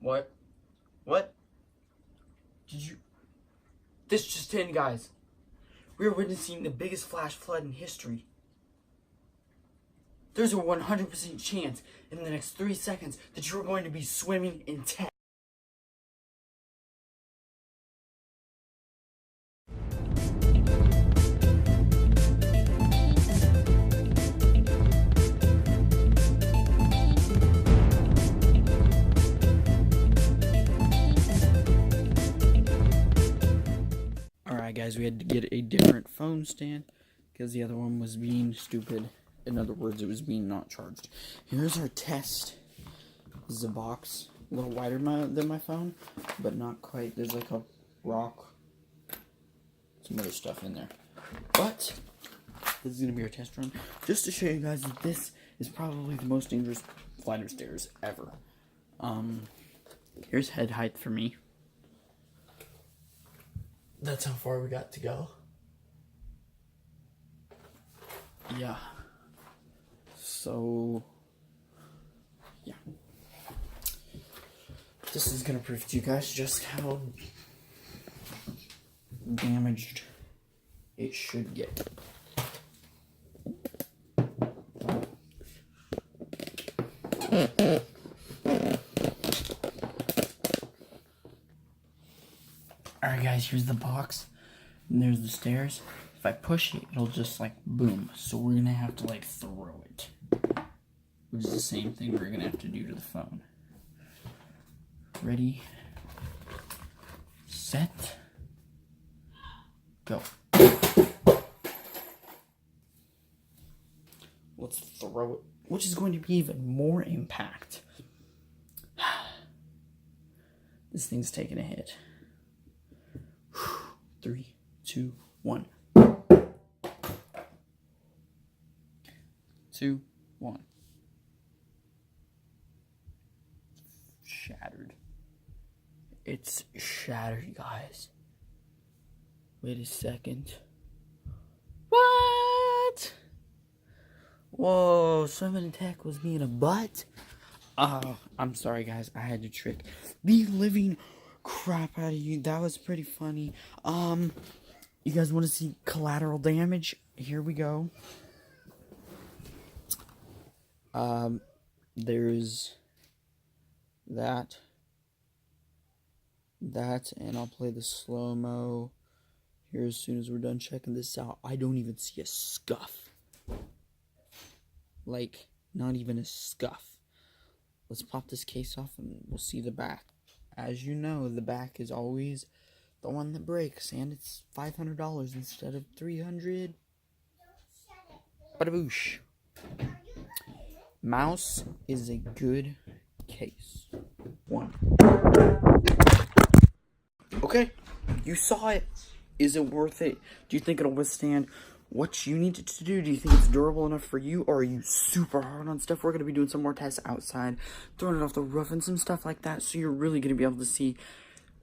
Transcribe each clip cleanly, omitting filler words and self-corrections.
What? What? Did you... This just in, guys. We are witnessing the biggest flash flood in history. There's a 100% chance in the next 3 seconds that you're going to be swimming in text. Alright guys, we had to get a different phone stand because the other one was being stupid. In other words, it was being not charged. Here's our test. This is a box. A little wider than my phone, but not quite. There's like a rock. Some other stuff in there. But this is going to be our test run. Just to show you guys that this is probably the most dangerous flight of stairs ever. Here's head height for me. That's how far we got to go. Yeah. So, yeah. This is gonna prove to you guys just how damaged it should get. Alright guys, here's the box, and there's the stairs. If I push it, it'll just like boom. So we're gonna have to like throw it, which is the same thing we're gonna have to do to the phone. Ready, set, go. Let's throw it, which is going to be even more impact. This thing's taking a hit. 3, 2, 1. 2, 1. Shattered. It's shattered, guys. Wait a second. What? Whoa, swimming in tech was being a butt? I'm sorry, guys. I had to trick the living crap out of you. That was pretty funny. You guys want to see collateral damage? Here we go. There's that, and I'll play the slow-mo here as soon as we're done checking this out. I don't even see a scuff. Like, not even a scuff. Let's pop this case off and we'll see the back. As you know, the back is always the one that breaks, and it's $500 instead of $300. Bada boosh. Mous is a good case. 1. Okay, you saw it. Is it worth it? Do you think it'll withstand what you need it to do? Do you think it's durable enough for you, or are you super hard on stuff? We're going to be doing some more tests outside, throwing it off the roof and some stuff like that, so you're really going to be able to see,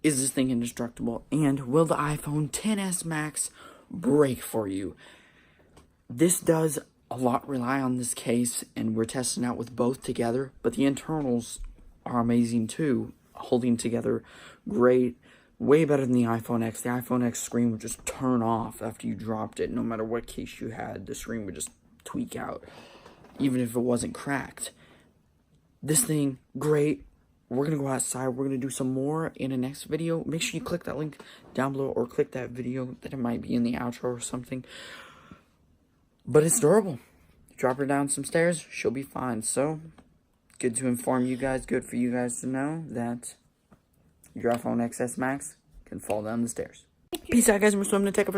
is this thing indestructible, and will the iPhone XS Max break for you? This does a lot rely on this case, and we're testing out with both together, but the internals are amazing too, holding together great. Way better than the iPhone X. The iPhone X screen would just turn off after you dropped it. No matter what case you had, the screen would just tweak out, even if it wasn't cracked. This thing, great. We're going to go outside. We're going to do some more in the next video. Make sure you click that link down below, or click that video that it might be in the outro or something. But it's durable. Drop her down some stairs, she'll be fine. So, good to inform you guys, good for you guys to know that your iPhone XS Max can fall down the stairs. Peace out, guys. We're swimming to take a